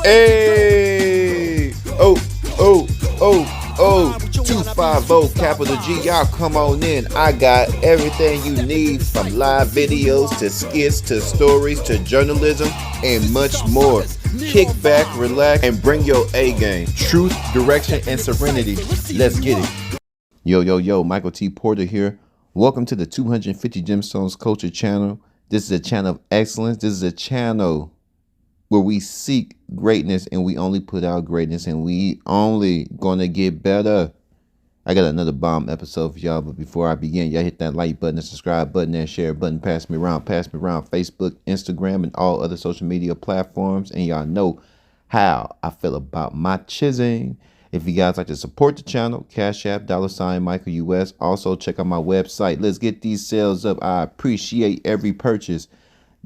Hey, oh, 250 capital G, y'all come on in. I got everything you need from live videos to skits to stories to journalism and much more. Kick back, relax, and bring your A game. Truth, direction, and serenity. Let's get it. Yo, Michael T. Porter here. Welcome to the 250 Gemstones Culture channel. This is a channel of excellence. This is a channel where we seek greatness and we only put out greatness and we only gonna get better. I got another bomb episode for y'all, but before I begin, y'all hit that like button, the subscribe button, and share button. Pass me around Facebook, Instagram, and all other social media platforms. And y'all know how I feel about my chizzing. If you guys like to support the channel, Cash App, $, Michael US. Also, check out my website. Let's get these sales up. I appreciate every purchase.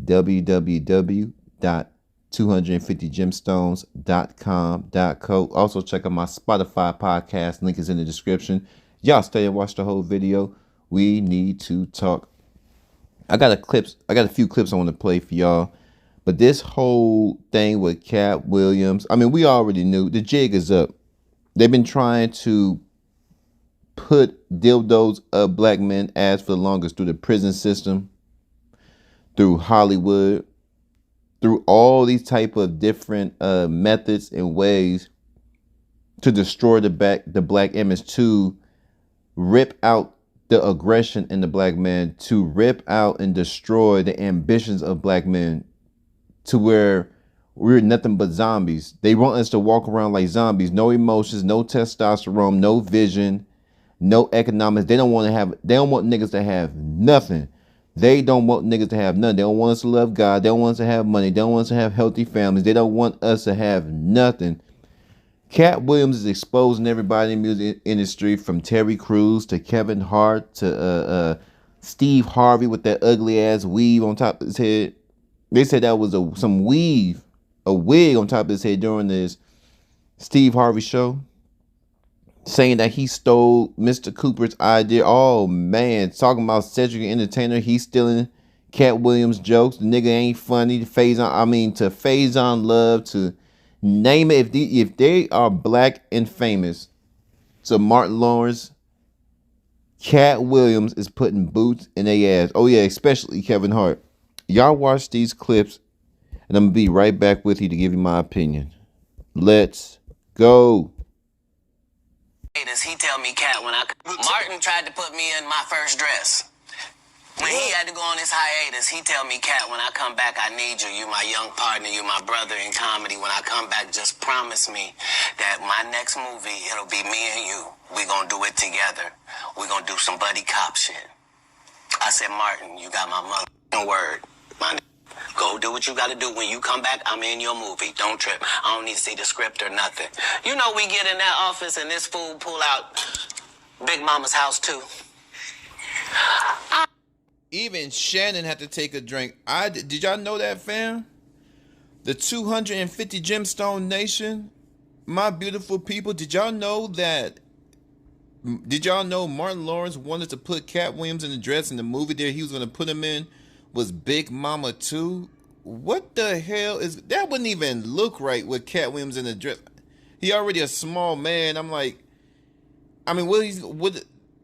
www.250gemstones.com.co. Also, check out my Spotify podcast. Link is in the description. Y'all stay and watch the whole video. We need to talk. I got a few clips I want to play for y'all. But this whole thing with Katt Williams, I mean, we already knew the jig is up. They've been trying to put dildos up black men ass for the longest through the prison system, through Hollywood, through all these type of different methods and ways to destroy the black image, to rip out the aggression in the black man, to rip out and destroy the ambitions of black men, to where we're nothing but zombies. They want us to walk around like zombies. No emotions, no testosterone, no vision, no economics. They don't want niggas to have nothing. They don't want niggas to have nothing. They don't want us to love God. They don't want us to have money. They don't want us to have healthy families. They don't want us to have nothing. Katt Williams is exposing everybody in the music industry, from Terry Crews to Kevin Hart to Steve Harvey with that ugly ass weave on top of his head. They said that was some weave, a wig on top of his head during this Steve Harvey show, saying that he stole Mr. Cooper's idea. Oh man, talking about Cedric the Entertainer, he's stealing Katt Williams jokes. The nigga ain't funny. To Faison Love, to name it. If they are black and famous, to Martin Lawrence, Katt Williams is putting boots in their ass. Oh yeah, especially Kevin Hart. Y'all watch these clips, and I'm gonna be right back with you to give you my opinion. Let's go. He tell me, Katt, Martin tried to put me in my first dress. When he had to go on his hiatus, he tell me, Katt, when I come back, I need you. You my young partner. You my brother in comedy. When I come back, just promise me that my next movie, it'll be me and you. We gonna do it together. We gonna do some buddy cop shit. I said, Martin, you got my mother word. Go do what you got to do. When you come back, I'm in your movie. Don't trip. I don't need to see the script or nothing. You know, we get in that office and this fool pull out Big Mama's house too. Even Shannon had to take a drink. Did y'all know that, fam? The 250 Gemstone Nation, my beautiful people. Did y'all know Martin Lawrence wanted to put Katt Williams in the dress in the movie there he was going to put him in was Big Mama 2? What the hell is that? Wouldn't even look right with Katt Williams in the dress. He already a small man. I'm like, I mean,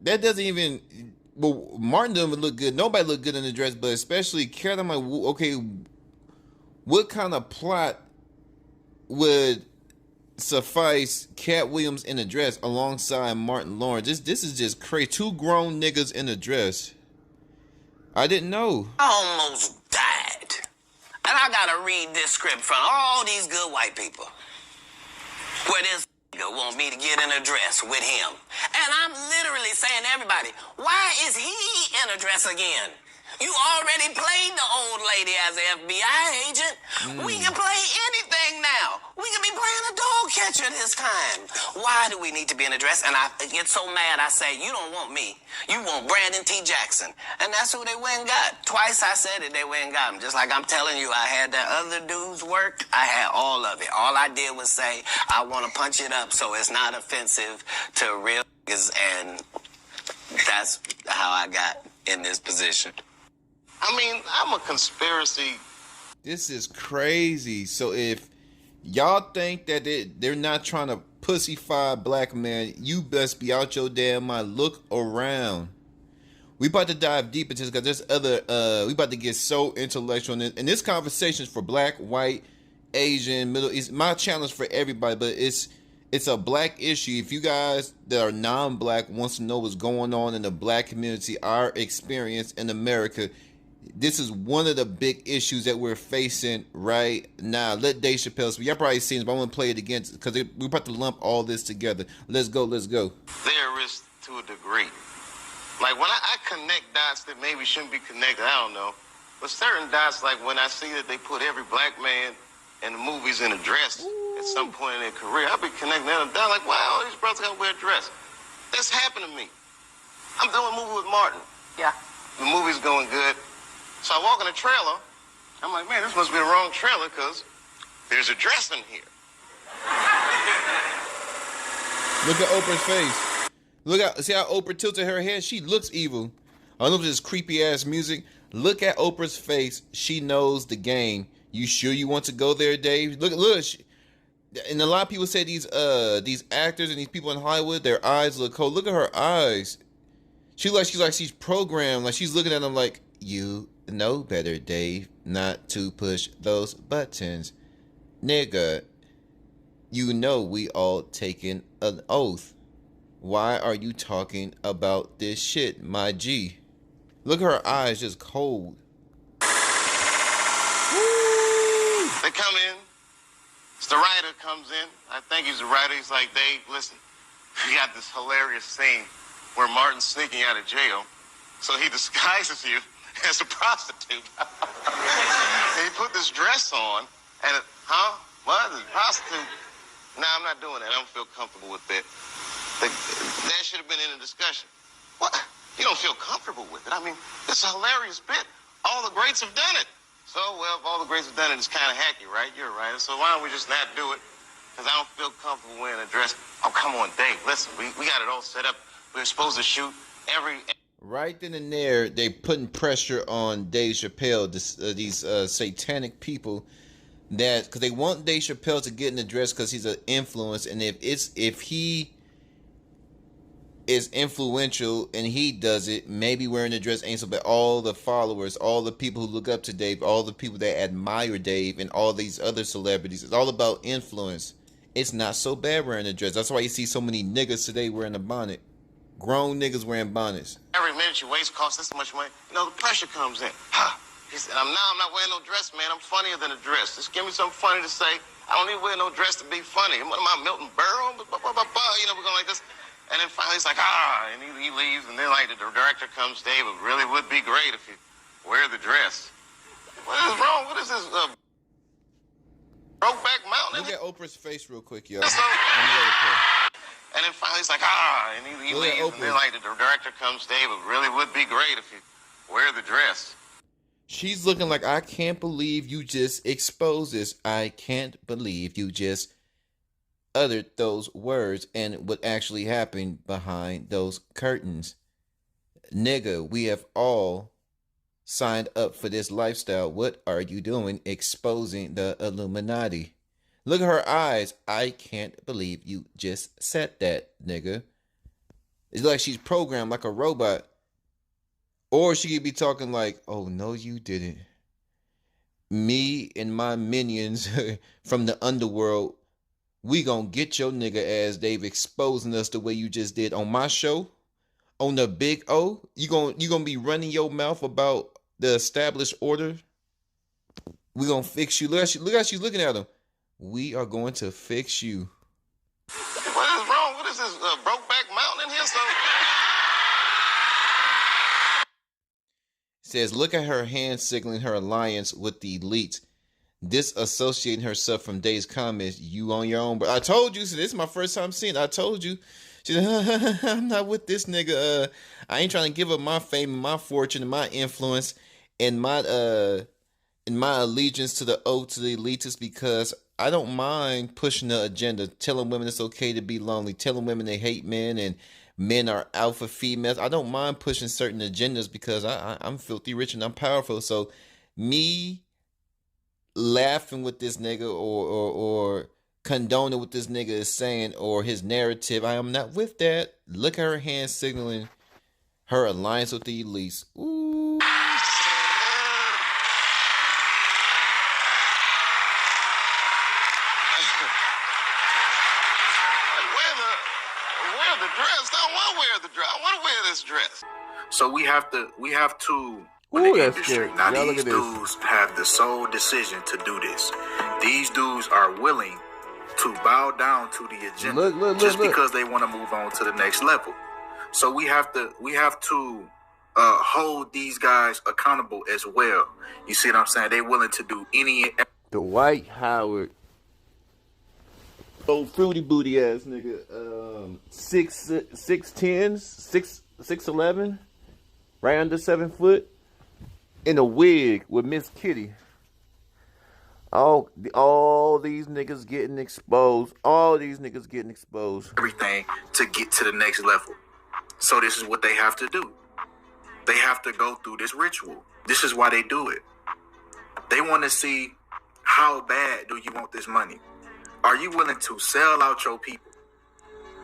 that doesn't even. Well, Martin doesn't look good. Nobody look good in the dress, but especially Katt. I'm like, okay, what kind of plot would suffice Katt Williams in a dress alongside Martin Lawrence? This is just crazy. Two grown niggas in a dress. I didn't know. I almost died. And I gotta read this script from all these good white people, where this nigga want me to get in a dress with him. And I'm literally saying to everybody, why is he in a dress again? You already played the old lady as an FBI agent. We can play anything now. We can be playing a dog catcher this time. Why do we need to be in a dress? And I get so mad, I say, you don't want me. You want Brandon T. Jackson. And that's who they went and got. Twice I said it, they went and got him. Just like I'm telling you, I had that other dude's work. I had all of it. All I did was say, I want to punch it up so it's not offensive to real niggas. And that's how I got in this position. I mean, I'm a conspiracy. This is crazy. So if Y'all think that they're not trying to pussyfy black man? You best be out your damn mind. Look around. We about to dive deep into this because there's other. We about to get so intellectual, and this conversation is for black, white, Asian, Middle East. My challenge for everybody, but it's a black issue. If you guys that are non-black wants to know what's going on in the black community, our experience in America, this is one of the big issues that we're facing right now. Let Dave Chappelle speak. Y'all probably seen it, but I'm gonna play it again because we're about to lump all this together. Let's go. Let's go. There is to a degree. Like when I connect dots that maybe shouldn't be connected, I don't know. But certain dots, like when I see that they put every black man in the movies in a dress at some point in their career, I'll be connecting them down like, wow, these brothers gotta wear a dress. That's happened to me. I'm doing a movie with Martin. Yeah. The movie's going good. So I walk in the trailer. I'm like, man, this must be the wrong trailer because there's a dress in here. Look at Oprah's face. Look out! See how Oprah tilted her head? She looks evil. I don't know if it's creepy ass music. Look at Oprah's face. She knows the game. You sure you want to go there, Dave? Look. And a lot of people say these actors and these people in Hollywood, their eyes look cold. Look at her eyes. She's programmed. Like she's looking at them like, you know better, Dave, not to push those buttons, nigga. You know we all taking an oath. Why are you talking about this shit, my G? Look at her eyes, just cold. Woo! They come in. It's the writer comes in. I think he's the writer. He's like, Dave, listen, we got this hilarious scene where Martin's sneaking out of jail. So he disguises you as a prostitute. And he put this dress on. And, what? A prostitute? Nah, I'm not doing that. I don't feel comfortable with that. That should have been in a discussion. What? You don't feel comfortable with it? I mean, it's a hilarious bit. All the greats have done it. So, well, if all the greats have done it, it's kind of hacky, right? You're right. So why don't we just not do it? Because I don't feel comfortable wearing a dress. Oh, come on, Dave. Listen, we got it all set up. We're supposed to shoot every... Right then and there, they putting pressure on Dave Chappelle, these satanic people, that because they want Dave Chappelle to get in the dress because he's an influence, and if he is influential and he does it, maybe wearing a dress ain't so bad. All the followers, all the people who look up to Dave, all the people that admire Dave, and all these other celebrities, it's all about influence. It's not so bad wearing a dress. That's why you see so many niggas today wearing a bonnet. Grown niggas wearing bonnets. Every minute you waste costs this much money. You know, the pressure comes in. He said, I'm not wearing no dress, man. I'm funnier than a dress. Just give me something funny to say. I don't need to wear no dress to be funny. What am I, Milton Berle? You know, we're going like this. And then finally he's like, and he leaves. And then like the director comes, Dave, it really would be great if you wear the dress. What is wrong? What is this? Brokeback Mountain? Look at Oprah's face real quick, y'all. And then finally he's like, and he leaves. And then like the director comes, Dave, it really would be great if you wear the dress. She's looking like, I can't believe you just exposed this. I can't believe you just uttered those words and what actually happened behind those curtains. Nigga, we have all signed up for this lifestyle. What are you doing exposing the Illuminati? Look at her eyes. I can't believe you just said that, nigga. It's like she's programmed like a robot. Or she could be talking like, oh, no, you didn't. Me and my minions from the underworld, we gonna get your nigga ass, Dave, exposing us the way you just did on my show. On the Big O. You gonna be running your mouth about the established order. We gonna fix you. Look how she's looking at him. We are going to fix you. What is wrong? What is this? Brokeback Mountain in here? Says, look at her hand signaling her alliance with the elites, disassociating herself from Dave's comments. You on your own, but I told you. So this is my first time seeing it. I told you. She said, I'm not with this nigga. I ain't trying to give up my fame, and my fortune, and my influence, and my allegiance to the elitists, because I don't mind pushing the agenda, telling women it's okay to be lonely, telling women they hate men and men are alpha females. I don't mind pushing certain agendas because I'm filthy rich and I'm powerful. So me laughing with this nigga or condoning what this nigga is saying or his narrative. I am not with that. Look at her hand signaling her alliance with the elites. Ooh. Wear the dress. I don't want to wear the dress. I want to wear this dress. So we have to when Ooh, the that's industry. scary. Now Y'all look these at this. dudes have the sole decision to do this. These dudes are willing to bow down to the agenda just because they want to move on to the next level. So we have to hold these guys accountable as well. You see what I'm saying? They willing to do any. Dwight Howard. Old fruity booty ass nigga. 6'11", right under 7 foot, in a wig with Miss Kitty. All these niggas getting exposed. All these niggas getting exposed. Everything to get to the next level. So this is what they have to do. They have to go through this ritual. This is why they do it. They want to see how bad do you want this money. Are you willing to sell out your people?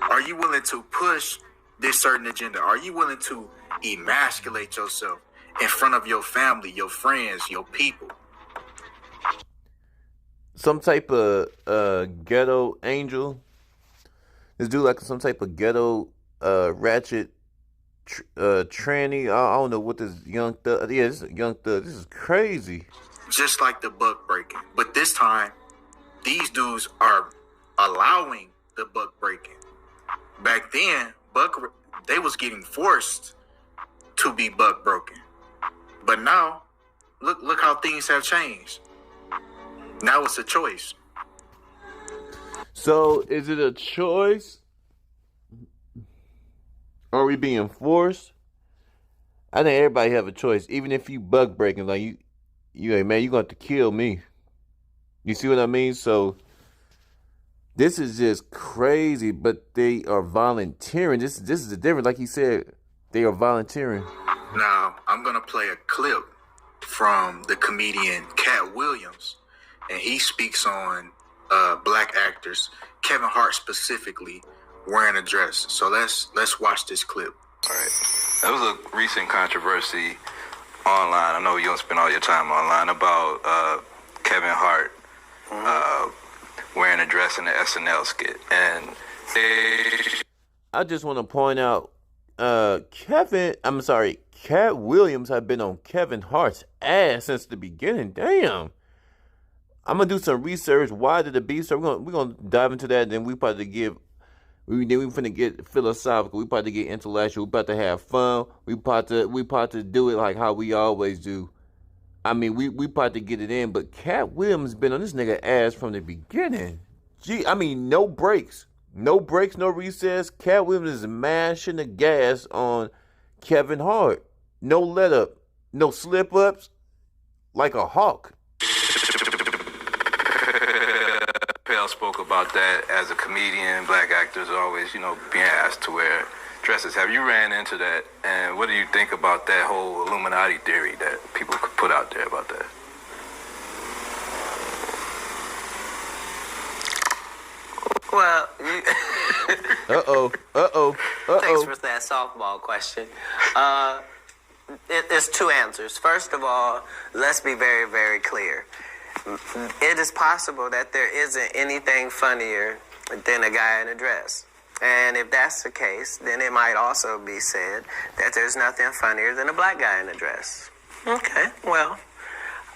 Are you willing to push this certain agenda? Are you willing to emasculate yourself in front of your family, your friends, your people? Some type of ghetto angel. This dude like some type of ghetto ratchet tranny. I don't know what this young thug. Yeah, this is a young thug. This is crazy. Just like the buck breaking. But this time, these dudes are allowing the buck breaking. Back then, they was getting forced to be buck broken. But now, look how things have changed. Now it's a choice. So, is it a choice? Are we being forced? I think everybody have a choice. Even if you buck breaking, like you man, you gonna have to kill me. You see what I mean? So this is just crazy, but they are volunteering. This is the difference. Like he said, they are volunteering. Now, I'm going to play a clip from the comedian Katt Williams, and he speaks on black actors, Kevin Hart specifically, wearing a dress. So let's watch this clip. All right. There was a recent controversy online. I know you don't spend all your time online about Kevin Hart wearing a dress in the SNL skit, and I just want to point out, Katt Williams have been on Kevin Hart's ass since the beginning. Damn. I'm gonna do some research. Why did the beef? So we're gonna dive into that. And then we probably finna get philosophical. We about to get intellectual. We about to have fun. We about to do it like how we always do. I mean, we about to get it in. But Katt Williams been on this nigga ass from the beginning. Gee, I mean, no breaks, no recess. Katt Williams is mashing the gas on Kevin Hart. No let up, no slip ups, like a hawk. Pell spoke about that as a comedian. Black actors are always, being asked to wear dresses. Have you ran into that? And what do you think about that whole Illuminati theory that people put out there about that? Well, Thanks for that softball question. There's two answers. First of all, let's be very, very clear. It is possible that there isn't anything funnier than a guy in a dress. And if that's the case, then it might also be said that there's nothing funnier than a black guy in a dress. Okay, well,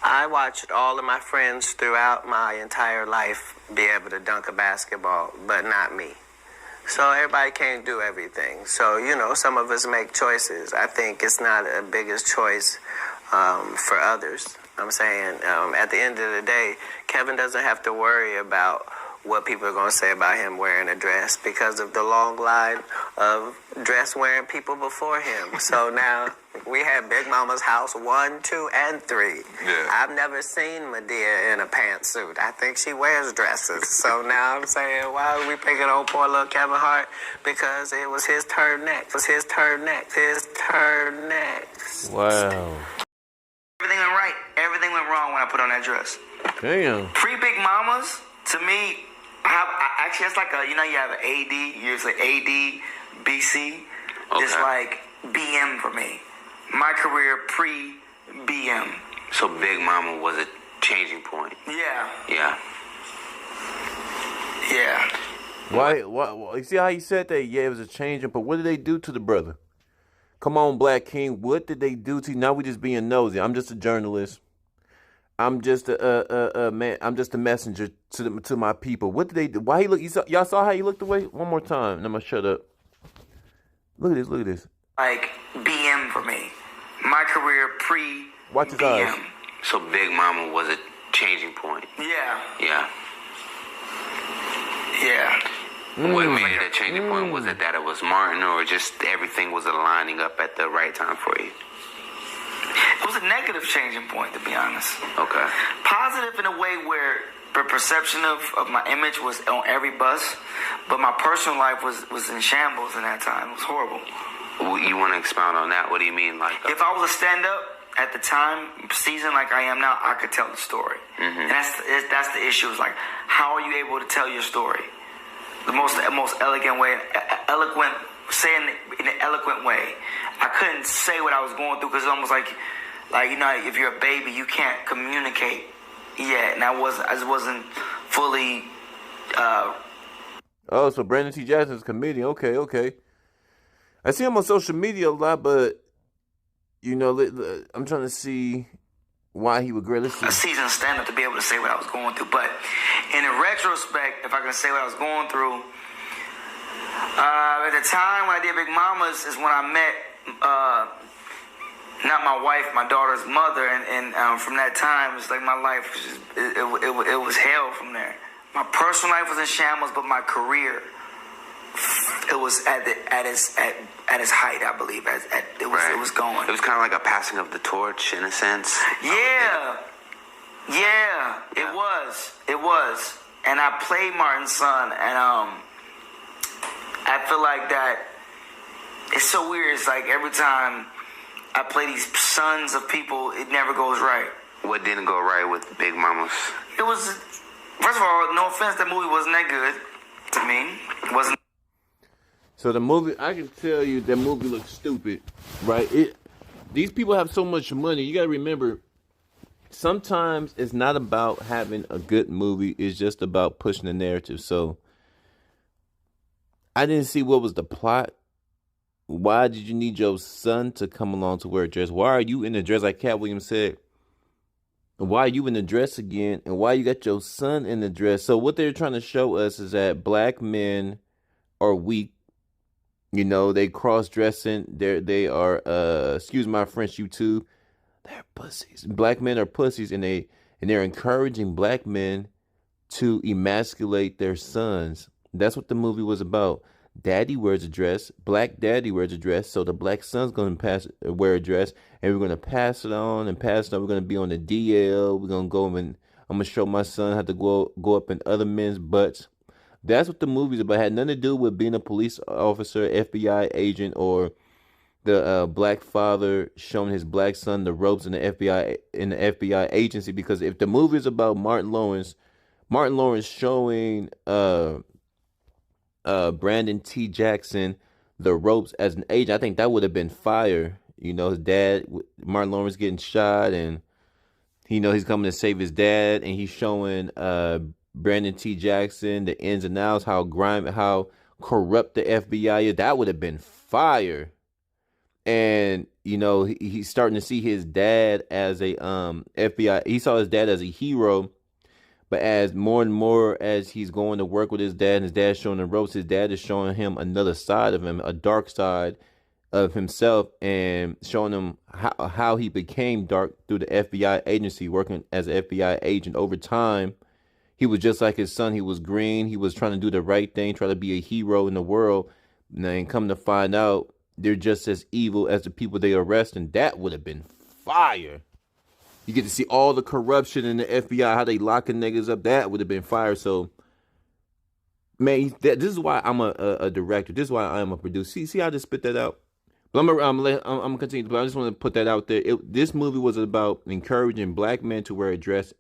I watched all of my friends throughout my entire life be able to dunk a basketball, but not me. So everybody can't do everything. So, some of us make choices. I think it's not a biggest choice for others. I'm saying at the end of the day, Kevin doesn't have to worry about what people are going to say about him wearing a dress because of the long line of dress-wearing people before him. So now we have Big Mama's house 1, 2, and 3. Yeah. I've never seen Medea in a pantsuit. I think she wears dresses. So now I'm saying, why are we picking on poor little Kevin Hart? Because it was his turn next. His turn next. Wow. Everything went right. Everything went wrong when I put on that dress. Damn. Free Big Mamas, to me, actually, it's like you have an AD, you say AD, BC. Okay. It's like BM for me. My career pre-BM. So Big Mama was a changing point. Yeah. Yeah. Yeah. Why? You see how he said that? Yeah, it was a change. But what did they do to the brother? Come on, Black King. What did they do to you? Now we just being nosy. I'm just a journalist. I'm just a man. I'm just a messenger to my people. What did they do? Why he look? Y'all saw how he looked away? One more time. And I'm gonna shut up. Look at this. Look at this. Like BM for me. My career pre-BM. Watch his eyes. So Big Mama was a changing point. Yeah. Yeah. Yeah. What made it a changing point? Was it that it was Martin, or just everything was aligning up at the right time for you? It was a negative changing point, to be honest. Okay. Positive in a way where the perception of my image was on every bus, but my personal life was in shambles in that time. It was horrible. You want to expound on that? What do you mean? Like, if I was a stand-up at the time, seasoned like I am now, I could tell the story. And that's the issue. Is like, how are you able to tell your story? The most elegant way, saying it in an eloquent way. I couldn't say what I was going through because it's almost like if you're a baby, you can't communicate yet, and I just wasn't fully. Oh, so Brandon T. Jackson's a comedian. Okay. I see him on social media a lot, but I'm trying to see why he would grade. Let's see. A seasoned stand-up to be able to say what I was going through, but in retrospect, if I can say what I was going through, at the time when I did Big Mamas is when I met not my wife, my daughter's mother, and from that time, it's like my life was just, it was hell from there. My personal life was in shambles, but my career, it was at its height, I believe. It was going. It was kind of like a passing of the torch in a sense. Yeah, it was. And I played Martin's son, and I feel like that. It's so weird. It's like every time I play these sons of people, it never goes right. What didn't go right with Big Mamas? It was, first of all, no offense, that movie wasn't that good to me. It wasn't. So the movie, I can tell you that movie looks stupid, right? These people have so much money. You got to remember, sometimes it's not about having a good movie. It's just about pushing the narrative. So I didn't see what was the plot. Why did you need your son to come along to wear a dress? Why are you in the dress? Like Katt Williams said, why are you in the dress again? And why you got your son in the dress? So what they're trying to show us is that black men are weak. They cross-dressing. They are, excuse my French, YouTube. They're pussies. Black men are pussies, and they're encouraging black men to emasculate their sons. That's what the movie was about. Daddy wears a dress. Black daddy wears a dress. So the black son's going to wear a dress, and we're going to pass it on and pass it on. We're going to be on the DL. We're going to go and I'm going to show my son how to go up in other men's butts. That's what the movie's about. It had nothing to do with being a police officer, FBI agent, or the black father showing his black son the ropes in the FBI agency. Because if the movie is about Martin Lawrence showing Brandon T. Jackson the ropes as an agent, I think that would have been fire. His dad, Martin Lawrence, getting shot, and he's coming to save his dad, and he's showing Brandon T. Jackson the ins and outs, how corrupt the FBI is. That would have been fire. And he's starting to see his dad as a FBI. He saw his dad as a hero, but as more and more as he's going to work with his dad, and his dad's showing the ropes, his dad is showing him another side of him, a dark side of himself, and showing him how he became dark through the FBI agency, working as an FBI agent. Over time, he was just like his son. He was green. He was trying to do the right thing, try to be a hero in the world. And then come to find out, they're just as evil as the people they arrest, and that would have been fire. You get to see all the corruption in the FBI, how they locking niggas up. That would have been fire. So, man, this is why I'm a director. This is why I'm a producer. See how I just spit that out? But I'm gonna continue. But I just want to put that out there. This movie was about encouraging black men to wear a dress,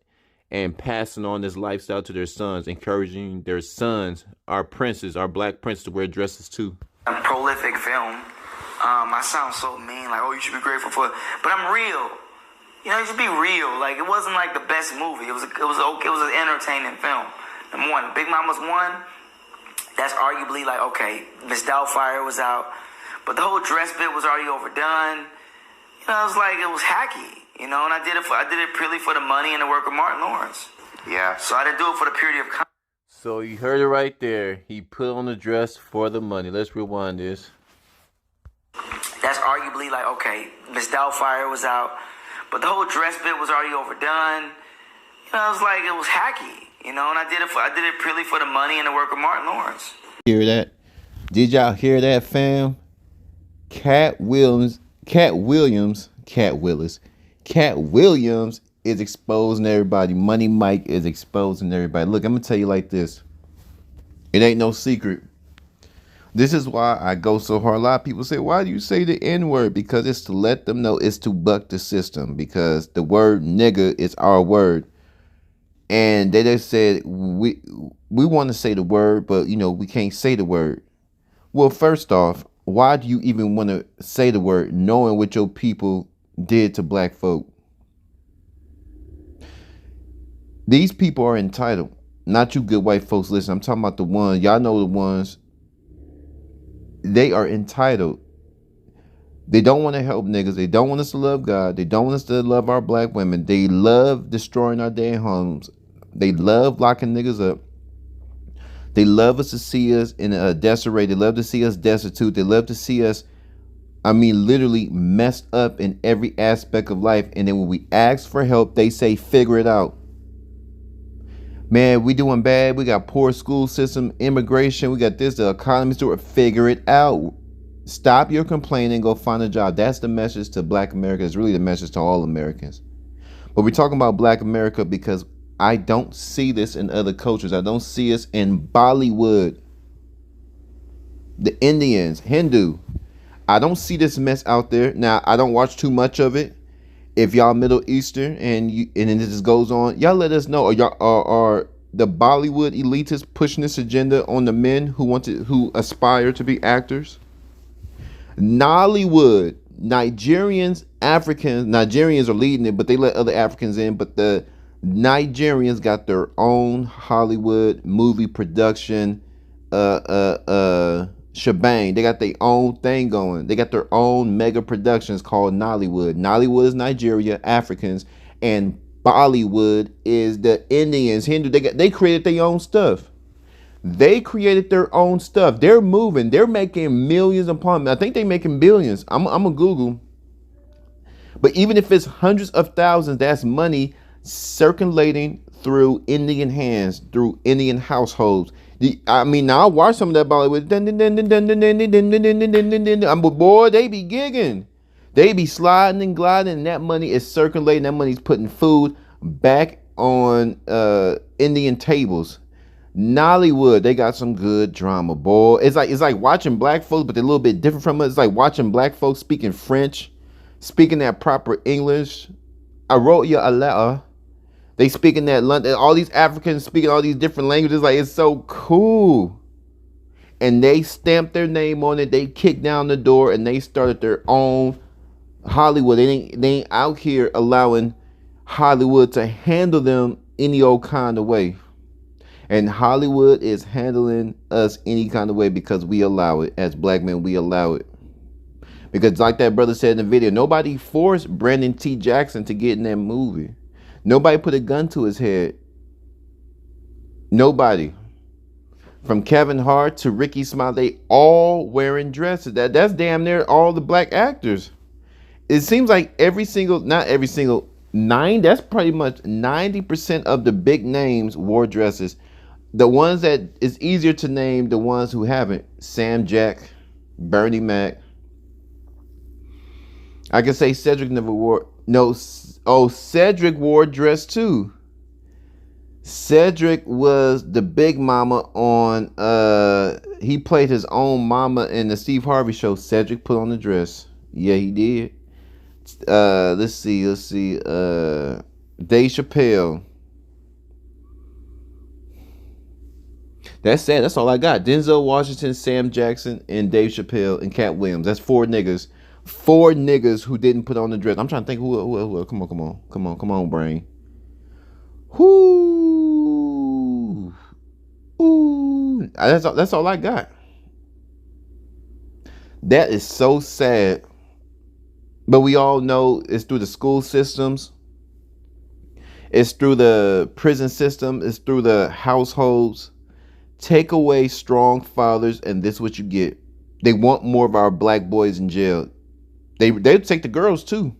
and passing on this lifestyle to their sons, encouraging their sons, our princes, our black princes, to wear dresses too. A prolific film. I sound so mean, like, oh, you should be grateful for it. But I'm real. You know, you should be real. Like, it wasn't like the best movie. It was an entertaining film. Number one, Big Mama's one. That's arguably like, okay, Miss Doubtfire was out, but the whole dress bit was already overdone. You know, it was hacky. You know, and I did it purely for the money and the work of Martin Lawrence. Yeah. So I didn't do it for the purity of. So you heard it right there. He put on the dress for the money. Let's rewind this. That's arguably like, okay, Miss Doubtfire was out, but the whole dress bit was already overdone. You know, it was hacky. You know, and I did it purely for the money and the work of Martin Lawrence. Hear that? Did y'all hear that, fam? Katt Williams is exposing everybody. Money Mike is exposing everybody. Look, I'm gonna tell you like this. It ain't no secret. This is why I go so hard. A lot of people say, why do you say the N-word? Because it's to let them know it's to buck the system. Because the word nigga is our word. And they just said, we want to say the word, but, you know, we can't say the word. Well, first off, why do you even want to say the word knowing what your people did to black folk? These people are entitled. Not you good white folks. Listen, I'm talking about the ones. Y'all know the ones. They are entitled. They don't want to help niggas. They don't want us to love God. They don't want us to love our black women. They love destroying our damn homes. They love locking niggas up. They love us to see us in a disarray. They love to see us destitute. They love to see us, literally messed up in every aspect of life. And then when we ask for help, they say, figure it out. Man, we doing bad. We got poor school system, immigration. We got this, the economy's doing. Figure it out. Stop your complaining. Go find a job. That's the message to black America. It's really the message to all Americans. But we're talking about black America because I don't see this in other cultures. I don't see us in Bollywood. The Indians, Hindu. I don't see this mess out there. Now, I don't watch too much of it. If y'all Middle Eastern and then this just goes on, y'all let us know. Or y'all are the Bollywood elitists pushing this agenda on the men who aspire to be actors? Nollywood, Nigerians are leading it, but they let other Africans in. But the Nigerians got their own Hollywood movie production shebang. They got their own thing going. They got their own mega productions called Nollywood. Nollywood is Nigeria, Africans, and Bollywood is the Indians, Hindu. They created their own stuff. They created their own stuff. They're moving. They're making millions upon. I think they're making billions. I'm gonna Google. But even if it's hundreds of thousands, that's money circulating through Indian hands, through Indian households. Now I watch some of that Bollywood. Boy, they be gigging. They be sliding and gliding, and that money is circulating. That money's putting food back on Indian tables. Nollywood, they got some good drama, boy. It's like watching black folks, but they're a little bit different from us. It's like watching black folks speaking French, speaking that proper English. I wrote you a letter. They speaking that London. All these Africans speaking all these different languages. Like, it's so cool. And they stamped their name on it. They kicked down the door and they started their own Hollywood. They ain't out here allowing Hollywood to handle them any old kind of way. And Hollywood is handling us any kind of way because we allow it. As black men, we allow it. Because like that brother said in the video, nobody forced Brandon T. Jackson to get in that movie. Nobody put a gun to his head. Nobody. From Kevin Hart to Ricky Smiley, they all wearing dresses. That's damn near all the black actors. It seems like that's pretty much 90% of the big names wore dresses. The ones that is easier to name, the ones who haven't. Sam Jack, Bernie Mac. I can say Cedric never wore. No, Cedric wore a dress too. Cedric was the big mama on. He played his own mama in the Steve Harvey show. Cedric put on the dress. Yeah, he did. Let's see. Dave Chappelle. That's sad. That's all I got. Denzel Washington, Sam Jackson, and Dave Chappelle and Katt Williams. That's 4 niggas. 4 niggas who didn't put on the dress. I'm trying to think who. Come on, brain. Whoo. Ooh. That's all I got. That is so sad. But we all know it's through the school systems. It's through the prison system. It's through the households. Take away strong fathers, and this is what you get. They want more of our black boys in jail. They take the girls too.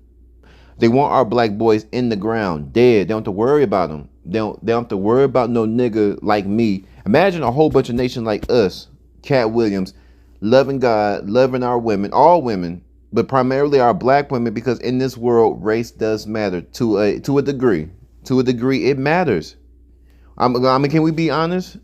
They want our black boys in the ground, dead. They don't have to worry about them. They don't have to worry about no nigga like me. Imagine a whole bunch of nations like us, Katt Williams, loving God, loving our women, all women, but primarily our black women, because in this world, race does matter to a degree. To a degree, it matters. I mean, can we be honest?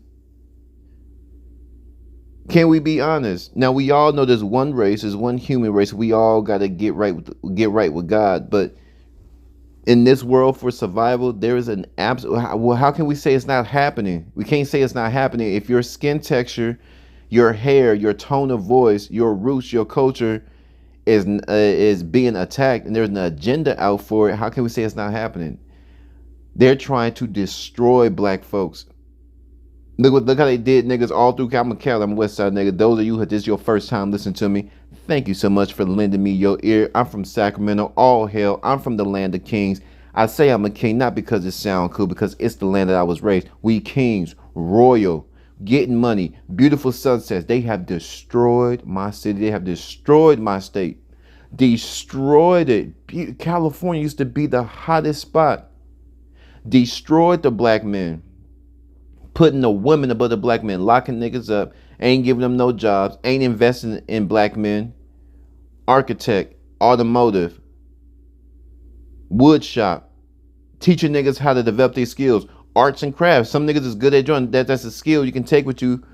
Can we be honest? Now we all know there's one race, there's one human race. We all got to get right with God. But in this world, for survival, there is an absolute. Well, how can we say it's not happening? We can't say it's not happening if your skin texture, your hair, your tone of voice, your roots, your culture is being attacked, and there's an agenda out for it. How can we say it's not happening? They're trying to destroy black folks. Look how they did niggas all through. I'm a Cali, I'm a West Side nigga. Those of you who this is your first time listening to me, thank you so much for lending me your ear. I'm from Sacramento, all hell. I'm from the land of kings. I say I'm a king not because it sounds cool, because it's the land that I was raised. We kings, royal, getting money, beautiful sunsets. They have destroyed my city. They have destroyed my state. Destroyed it. California used to be the hottest spot. Destroyed the black men. Putting the women above the black men, locking niggas up, ain't giving them no jobs, ain't investing in black men. Architect, automotive, wood shop, teaching niggas how to develop their skills, arts and crafts. Some niggas is good at drawing. That's a skill you can take with you.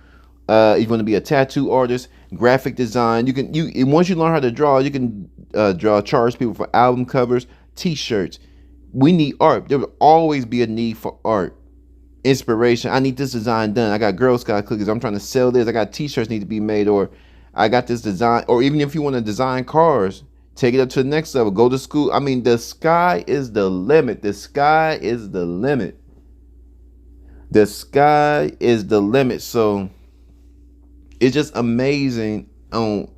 If you want to be a tattoo artist, graphic design, once you learn how to draw, you can charge people for album covers, t-shirts. We need art. There will always be a need for art. Inspiration. I need this design done. I got Girl Scout cookies. I'm trying to sell this. I got t-shirts need to be made, or I got this design. Or even if you want to design cars, take it up to the next level. Go to school. I mean, the sky is the limit. The sky is the limit. The sky is the limit. So it's just amazing on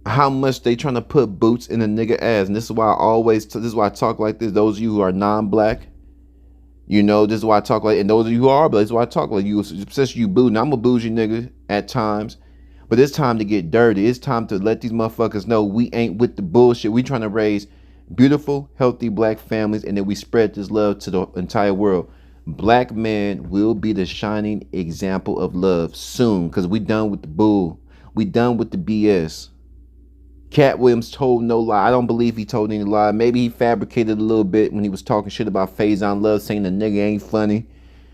how much they trying to put boots in a nigga ass. And this is why this is why I talk like this. Those of you who are non-black, you know, this is why I talk like, and those of you who are, but this is why I talk like you, since you boo. Now, I'm a bougie nigga at times, but it's time to get dirty. It's time to let these motherfuckers know we ain't with the bullshit. We trying to raise beautiful, healthy black families, and then we spread this love to the entire world. Black men will be the shining example of love soon, because we done with the bull. We done with the BS. Katt Williams told no lie. I don't believe he told any lie. Maybe he fabricated a little bit when he was talking shit about Faison Love, saying the nigga ain't funny.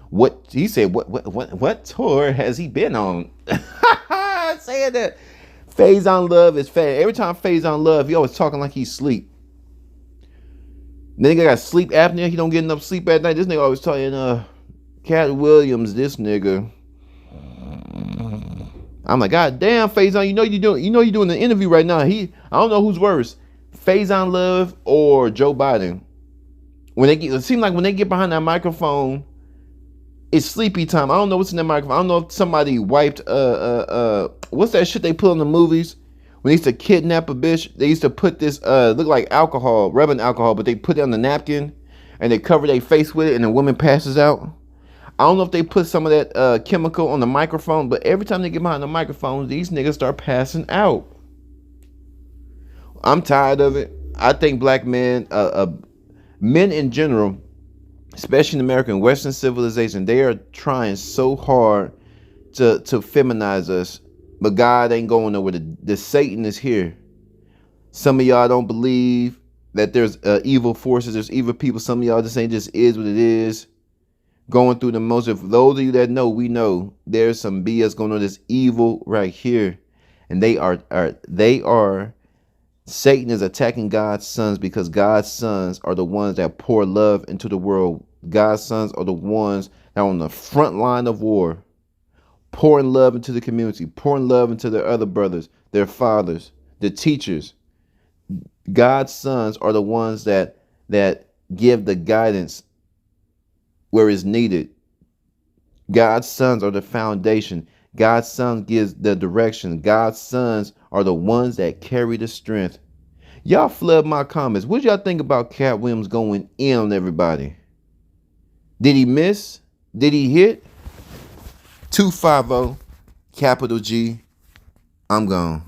What he said? What tour has he been on? Saying that Faison Love is fat. Every time Faison Love, he always talking like he's asleep. Nigga got sleep apnea. He don't get enough sleep at night. This nigga always talking. Katt Williams, this nigga. I'm like, God damn, Faison, you know you're doing an interview right now. I don't know who's worse, Faison Love or Joe Biden. It seems like when they get behind that microphone, it's sleepy time. I don't know what's in that microphone. I don't know if somebody wiped what's that shit they put on the movies when they used to kidnap a bitch. They used to put this look like alcohol, rubbing alcohol, but they put it on the napkin and they cover their face with it, and the woman passes out. I don't know if they put some of that chemical on the microphone, but every time they get behind the microphone, these niggas start passing out. I'm tired of it. I think black men, men in general, especially in American Western civilization, they are trying so hard to feminize us, but God ain't going nowhere. The Satan is here. Some of y'all don't believe that there's evil forces, there's evil people. Some of y'all just ain't just is what it is. Going through the most. For those of you that know, we know there's some BS going on. This evil right here, and they are Satan is attacking God's sons, because God's sons are the ones that pour love into the world. God's sons are the ones that are on the front line of war. pouring love into the community, pouring love into their other brothers, their fathers, the teachers. God's sons are the ones that give the guidance where it's needed. God's sons are the foundation. God's son gives the direction. God's sons are the ones that carry the strength. Y'all flood my comments. What y'all think about Katt Williams going in on everybody? Did he miss? Did he hit? 250, capital G. I'm gone.